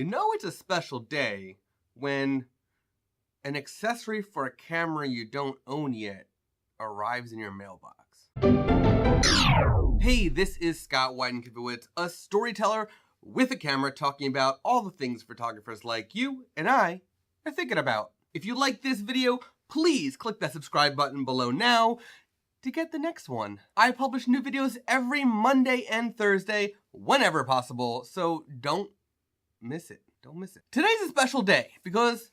You know it's a special day when an accessory for a camera you don't own yet arrives in your mailbox. Hey, this is Scott Weidenkipowitz, a storyteller with a camera talking about all the things photographers like you and I are thinking about. If you like this video, please click that subscribe button below now to get the next one. I publish new videos every Monday and Thursday, whenever possible, so don't miss it. Don't miss it. Today's a special day because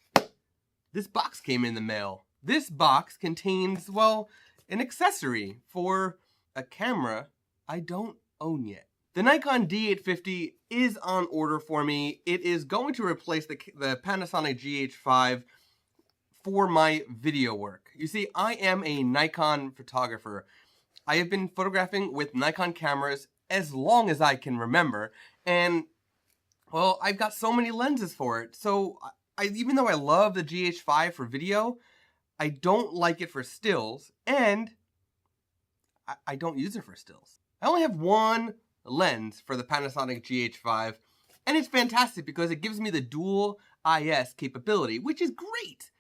this box came in the mail. This box contains, well, an accessory for a camera I don't own yet. The Nikon D850 is on order for me. It is going to replace the Panasonic GH5 for my video work. You see, I am a Nikon photographer. I have been photographing with Nikon cameras as long as I can remember, and well, I've got so many lenses for it. So even though I love the GH5 for video, I don't like it for stills, and I don't use it for stills. I only have one lens for the Panasonic GH5, and it's fantastic because it gives me the dual IS capability, which is great.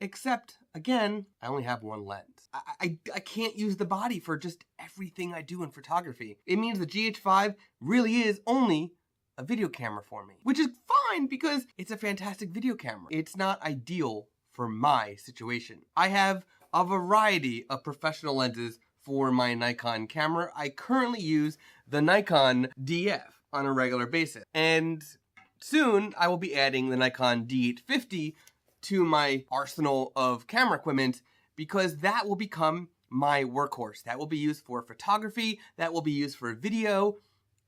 Except, again, I only have one lens. I can't use the body for just everything I do in photography. It means the GH5 really is only a video camera for me, which is fine because it's a fantastic video camera. It's not ideal for my situation. I have a variety of professional lenses for my Nikon camera. I currently use the Nikon DF on a regular basis, and soon I will be adding the Nikon D850 to my arsenal of camera equipment because that will become my workhorse. That will be used for photography, that will be used for video,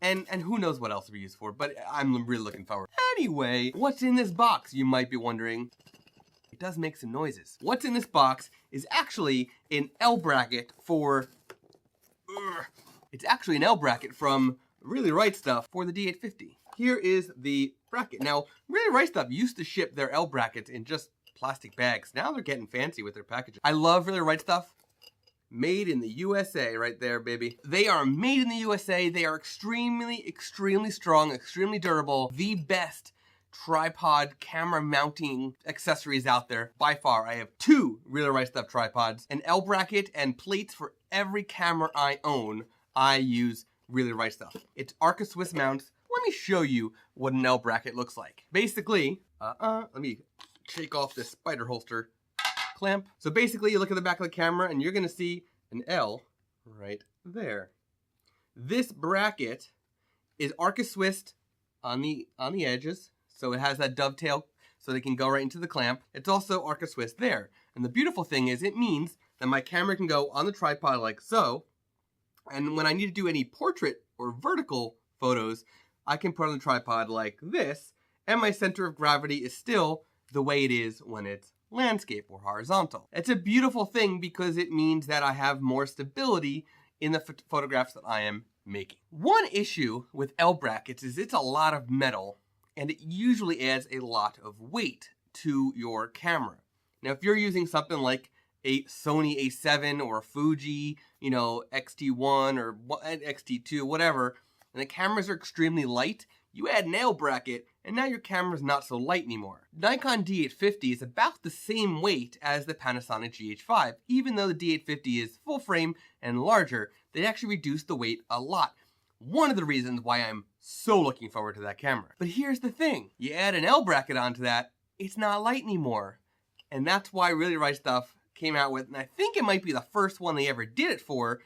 and who knows what else it'll be used for, but I'm really looking forward. Anyway, what's in this box, you might be wondering? It does make some noises. What's in this box is actually an L bracket for, it's actually an L bracket from Really Right Stuff for the D850. Here is the bracket. Now, Really Right Stuff used to ship their L brackets in just plastic bags. Now they're getting fancy with their packaging. I love Really Right Stuff. Made in the USA right there, baby. They are made in the USA. They are extremely, extremely strong, extremely durable. The best tripod camera mounting accessories out there by far. I have two Really Right Stuff tripods, an L bracket, and plates for every camera I own. I use Really Right Stuff. It's Arca Swiss mounts. Let me show you what an L bracket looks like. Basically, let me shake off this Spider holster clamp. So basically, you look at the back of the camera and you're gonna see an L right there. This bracket is Arca Swiss on the edges, so it has that dovetail so they can go right into the clamp. It's also Arca Swiss there. And the beautiful thing is it means that my camera can go on the tripod like so, and when I need to do any portrait or vertical photos, I can put it on the tripod like this, and my center of gravity is still the way it is when it's landscape or horizontal. It's a beautiful thing because it means that I have more stability in the photographs that I am making. One issue with L brackets is it's a lot of metal, and it usually adds a lot of weight to your camera. Now, if you're using something like a Sony A7 or a Fuji, XT1 or XT2, whatever, and the cameras are extremely light, you add an L bracket, and now your camera's not so light anymore. Nikon D850 is about the same weight as the Panasonic GH5. Even though the D850 is full frame and larger, they actually reduce the weight a lot. One of the reasons why I'm so looking forward to that camera. But here's the thing, you add an L bracket onto that, it's not light anymore. And that's why Really Right Stuff came out with, and I think it might be the first one they ever did it for.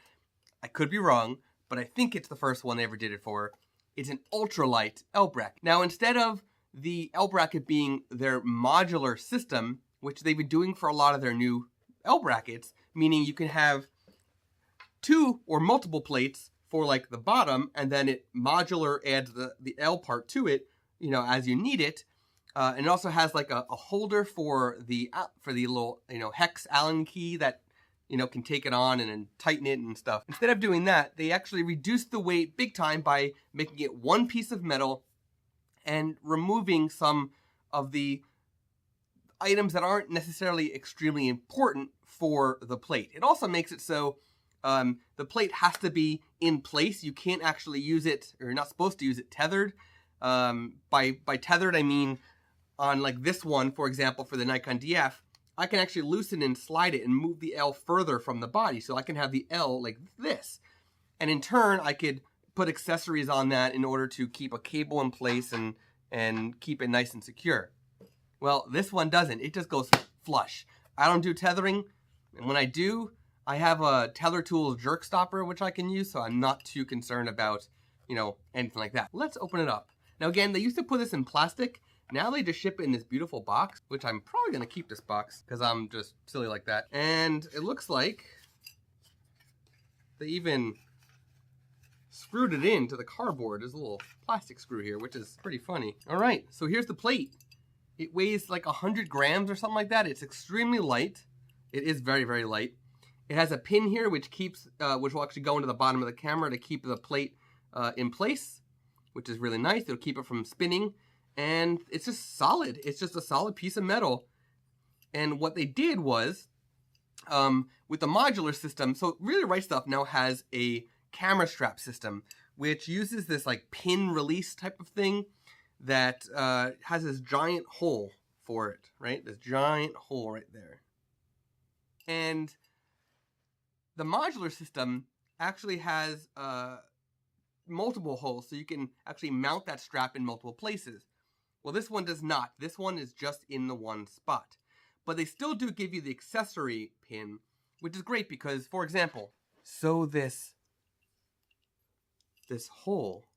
I could be wrong, but I think it's the first one they ever did it for. It's an ultralight L bracket. Now, instead of the L bracket being their modular system, which they've been doing for a lot of their new L brackets, meaning you can have two or multiple plates for like the bottom, and then it modular adds the L part to it, as you need it. And it also has like a holder for the little, hex Allen key that can take it on and then tighten it and stuff. Instead of doing that, they actually reduced the weight big time by making it one piece of metal and removing some of the items that aren't necessarily extremely important for the plate. It also makes it so the plate has to be in place. You can't actually use it, or you're not supposed to use it tethered. By tethered, I mean on like this one, for example, for the Nikon DF, I can actually loosen and slide it and move the L further from the body. So I can have the L like this. And in turn, I could put accessories on that in order to keep a cable in place and keep it nice and secure. Well, this one doesn't. It just goes flush. I don't do tethering. And when I do, I have a Tether Tools jerk stopper, which I can use. So I'm not too concerned about, you know, anything like that. Let's open it up. Now, again, they used to put this in plastic. Now they just ship it in this beautiful box, which I'm probably going to keep this box because I'm just silly like that. And it looks like they even screwed it into the cardboard. There's a little plastic screw here, which is pretty funny. All right, so here's the plate. It weighs like 100 grams or something like that. It's extremely light. It is very, very light. It has a pin here which keeps, which will actually go into the bottom of the camera to keep the plate in place, which is really nice. It'll keep it from spinning. And it's just solid. It's just a solid piece of metal. And what they did was, with the modular system, so Really Right Stuff now has a camera strap system, which uses this like pin release type of thing that has this giant hole for it, right? This giant hole right there. And the modular system actually has multiple holes, so you can actually mount that strap in multiple places. Well, this one does not. This one is just in the one spot. But they still do give you the accessory pin, which is great because, for example, so this hole,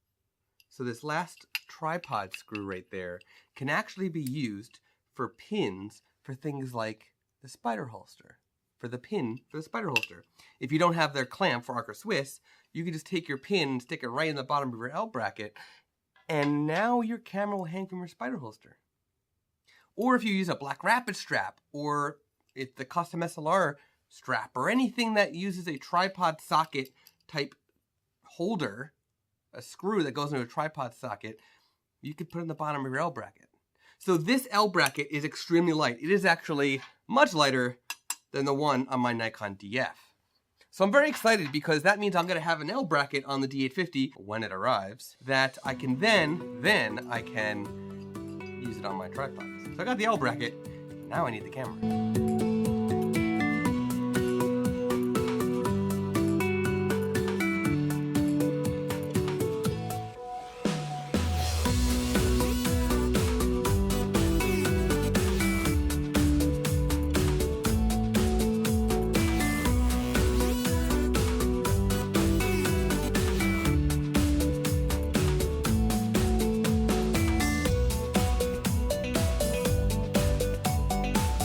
so this last tripod screw right there can actually be used for pins for things like the Spider holster, for the pin for the Spider holster. If you don't have their clamp for Arca Swiss, you can just take your pin and stick it right in the bottom of your L bracket, and now your camera will hang from your Spider holster. Or if you use a Black Rapid strap, or if the custom SLR strap, or anything that uses a tripod socket type holder, a screw that goes into a tripod socket, you could put it in the bottom of your L bracket. So this L bracket is extremely light. It is actually much lighter than the one on my Nikon DF. So I'm very excited because that means I'm going to have an L bracket on the D850 when it arrives that I can then I can use it on my tripod. So I got the L bracket, now I need the camera.